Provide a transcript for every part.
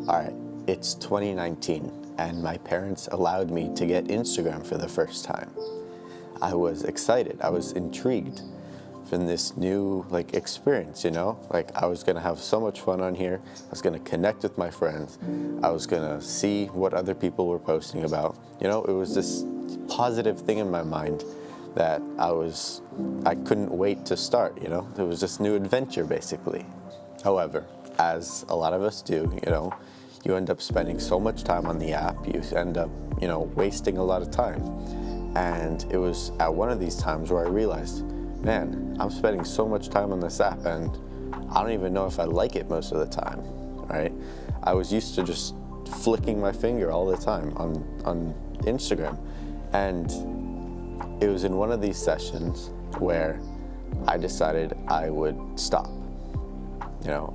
All right, it's 2019, and my parents allowed me to get Instagram for the first time. I was excited. I was intrigued from this new experience, Like I was gonna have so much fun on here. I was gonna connect with my friends. I was gonna see what other people were posting about. It was this positive thing in my mind that I couldn't wait to start, It was this new adventure basically. However, as a lot of us do, you end up spending so much time on the app, you end up, wasting a lot of time. And it was at one of these times where I realized, man, I'm spending so much time on this app and I don't even know if I like it most of the time, right? I was used to just flicking my finger all the time on Instagram. And it was in one of these sessions where I decided I would stop.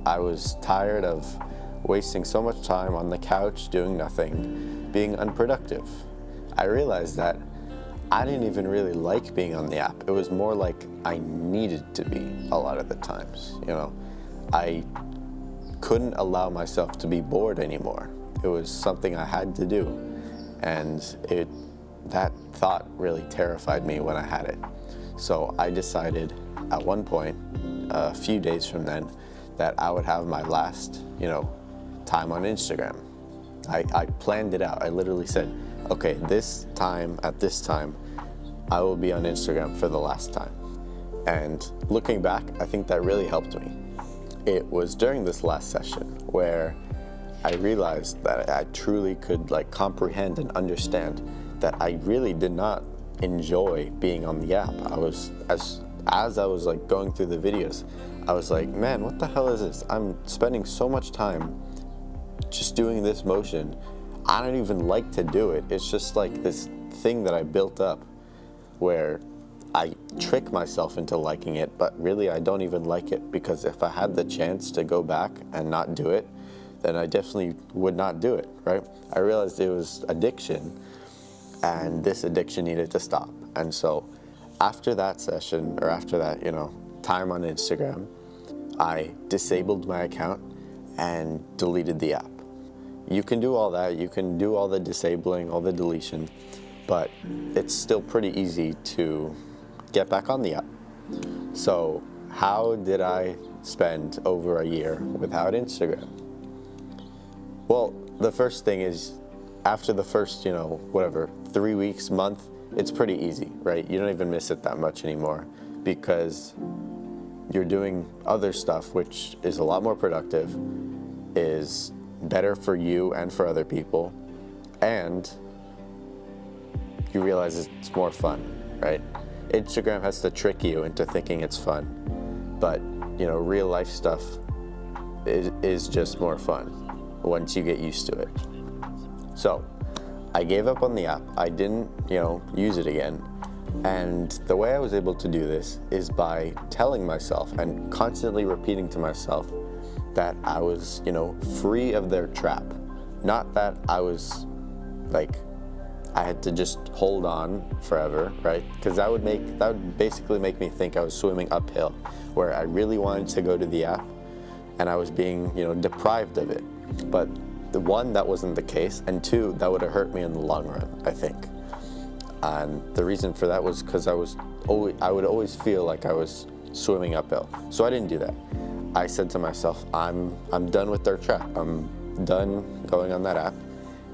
I was tired of wasting so much time on the couch doing nothing, being unproductive. I realized that I didn't even really like being on the app. It was more like I needed to be a lot of the times, I couldn't allow myself to be bored anymore. It was something I had to do. And that thought really terrified me when I had it. So I decided at one point, a few days from then, that I would have my last, time on Instagram. I planned it out. I literally said, okay, at this time, I will be on Instagram for the last time. And looking back, I think that really helped me. It was during this last session where I realized that I truly could comprehend and understand that I really did not enjoy being on the app. I was, as I was going through the videos, I was like, man, what the hell is this? I'm spending so much time just doing this motion. I don't even like to do it. It's just like this thing that I built up where I trick myself into liking it, but really I don't even like it, because if I had the chance to go back and not do it, then I definitely would not do it, right? I realized it was addiction, and this addiction needed to stop. And so after that session, or after that, time on Instagram, I disabled my account and deleted the app. You can do all that, you can do all the disabling, all the deletion, but it's still pretty easy to get back on the app. So how did I spend over a year without Instagram? Well, the first thing is, after the first, 3 weeks, month, it's pretty easy, right? You don't even miss it that much anymore, because you're doing other stuff, which is a lot more productive, is better for you and for other people, and you realize it's more fun, right? Instagram has to trick you into thinking it's fun, but real life stuff is just more fun once you get used to it. So I gave up on the app. I didn't, use it again. And the way I was able to do this is by telling myself and constantly repeating to myself that I was, free of their trap. Not that I was I had to just hold on forever, right? Because that would basically make me think I was swimming uphill, where I really wanted to go to the app and I was being, deprived of it. But the one, that wasn't the case, and two, that would have hurt me in the long run, I think. And the reason for that was because I would always feel like I was swimming uphill. So I didn't do that. I said to myself, I'm done with their trap. I'm done going on that app,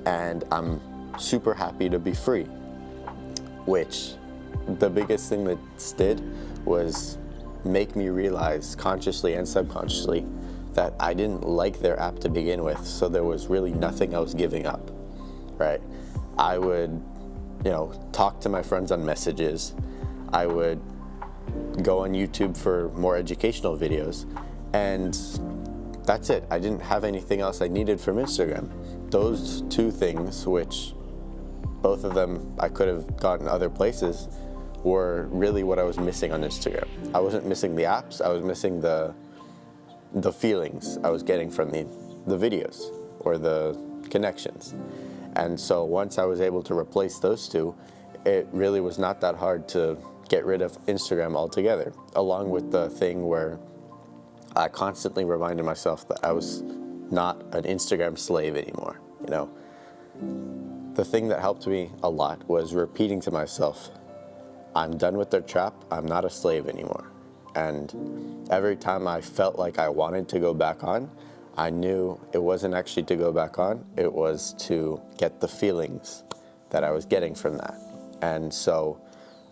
and I'm super happy to be free. Which, the biggest thing that did was make me realize, consciously and subconsciously, that I didn't like their app to begin with, so there was really nothing I was giving up, right? I would, talk to my friends on messages. I would go on YouTube for more educational videos, and that's it. I didn't have anything else I needed from Instagram. Those two things, which both of them I could have gotten other places, were really what I was missing on Instagram. I wasn't missing the apps, I was missing the feelings I was getting from the videos or the connections. And so once I was able to replace those two, it really was not that hard to get rid of Instagram altogether, along with the thing where I constantly reminded myself that I was not an Instagram slave anymore, you know. The thing that helped me a lot was repeating to myself, I'm done with their trap, I'm not a slave anymore. And every time I felt like I wanted to go back on, I knew it wasn't actually to go back on, it was to get the feelings that I was getting from that. And so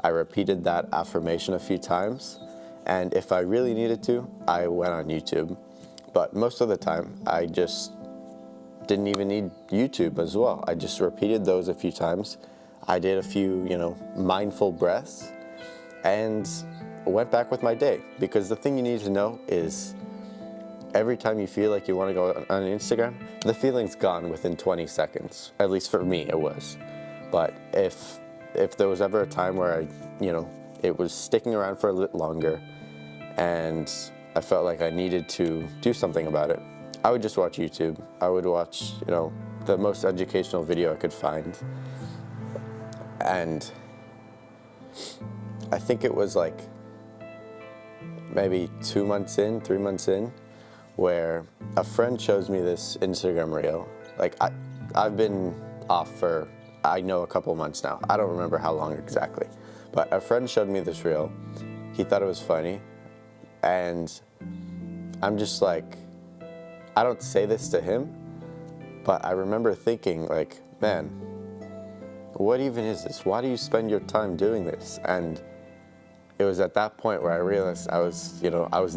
I repeated that affirmation a few times, and if I really needed to, I went on YouTube. But most of the time, I just didn't even need YouTube as well. I just repeated those a few times. I did a few, mindful breaths, and went back with my day. Because the thing you need to know is every time you feel like you want to go on Instagram, the feeling's gone within 20 seconds. At least for me, it was. But if there was ever a time where it was sticking around for a little longer and I felt like I needed to do something about it, I would just watch YouTube. I would watch, the most educational video I could find. And I think it was like maybe 2 months in, 3 months in, where a friend shows me this Instagram reel. Like I've been off for, I know, a couple months now. I don't remember how long exactly, but a friend showed me this reel. He thought it was funny, and I'm just like, I don't say this to him, but I remember thinking like, man, what even is this? Why do you spend your time doing this? And it was at that point where I realized I was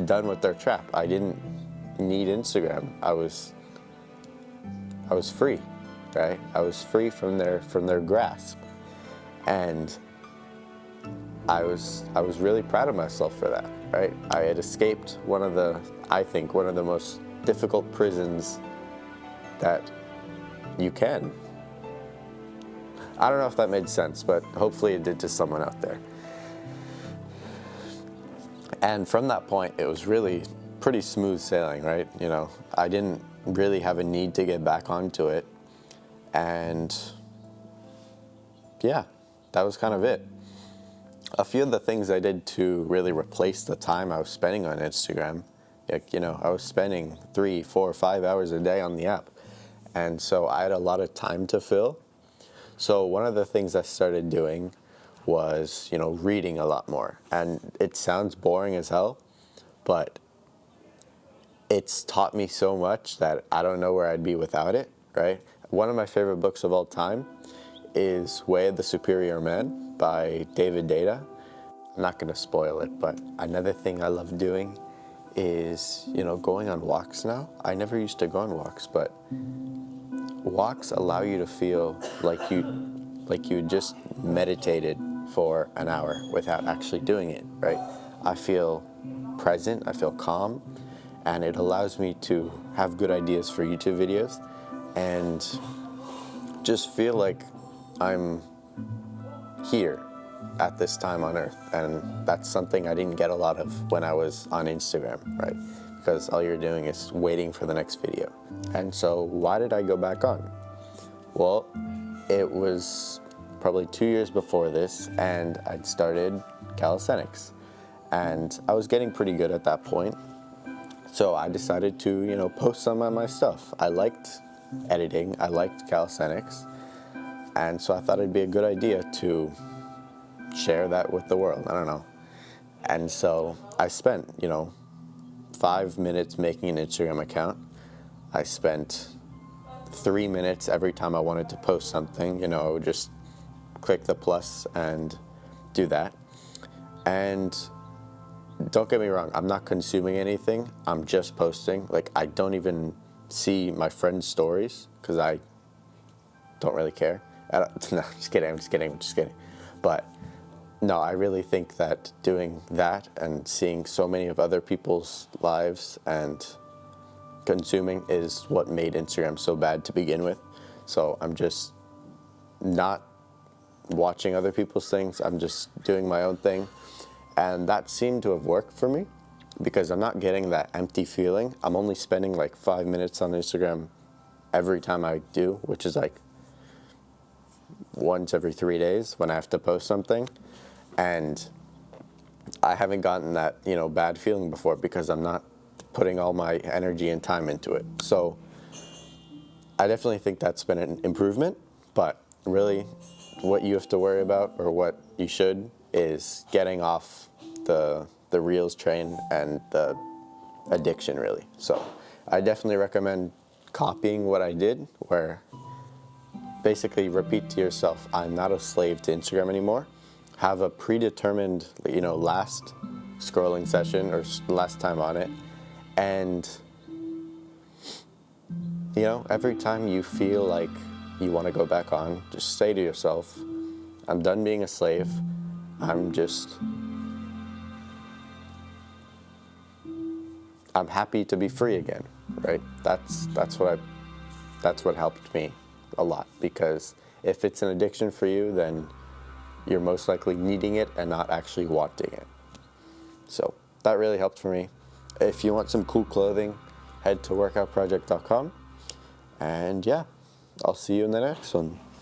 done with their trap. I didn't need Instagram. I was free, right? I was free from their grasp, and I was really proud of myself for that, right? I had escaped one of the most difficult prisons that you can. I don't know if that made sense, but hopefully it did to someone out there. And from that point, it was really pretty smooth sailing, right? I didn't really have a need to get back onto it. And yeah, that was kind of it. A few of the things I did to really replace the time I was spending on Instagram, I was spending 3, 4, 5 hours a day on the app. And so I had a lot of time to fill. So one of the things I started doing was, reading a lot more. And it sounds boring as hell, but it's taught me so much that I don't know where I'd be without it, right? One of my favorite books of all time is Way of the Superior Man by David Deida. I'm not going to spoil it, but another thing I love doing is, going on walks now. I never used to go on walks, but walks allow you to feel like you just meditated for an hour without actually doing it, right? I feel present, I feel calm, and it allows me to have good ideas for YouTube videos and just feel like I'm here at this time on earth. And that's something I didn't get a lot of when I was on Instagram, right? Because all you're doing is waiting for the next video. And so why did I go back on? Well, it was probably 2 years before this, and I'd started calisthenics. And I was getting pretty good at that point. So I decided to, post some of my stuff. I liked editing, I liked calisthenics. And so I thought it'd be a good idea to share that with the world. I don't know. And so I spent, 5 minutes making an Instagram account. I spent 3 minutes every time I wanted to post something. I would just click the plus and do that. And don't get me wrong, I'm not consuming anything. I'm just posting. Like, I don't even see my friends' stories because I don't really care. No, just kidding. But no, I really think that doing that and seeing so many of other people's lives and consuming is what made Instagram so bad to begin with. So I'm just not watching other people's things. I'm just doing my own thing. And that seemed to have worked for me because I'm not getting that empty feeling. I'm only spending like 5 minutes on Instagram every time I do, which is like once every 3 days when I have to post something. And I haven't gotten that, bad feeling before because I'm not putting all my energy and time into it. So I definitely think that's been an improvement, but really what you have to worry about, or what you should, is getting off the Reels train and the addiction, really. So I definitely recommend copying what I did, where basically repeat to yourself, I'm not a slave to Instagram anymore. Have a predetermined, last scrolling session or last time on it. And, every time you feel like you want to go back on, just say to yourself, I'm done being a slave. I'm happy to be free again, right? That's what helped me a lot, because if it's an addiction for you, then you're most likely needing it and not actually wanting it. So that really helped for me. If you want some cool clothing, head to workoutproject.com. And yeah, I'll see you in the next one.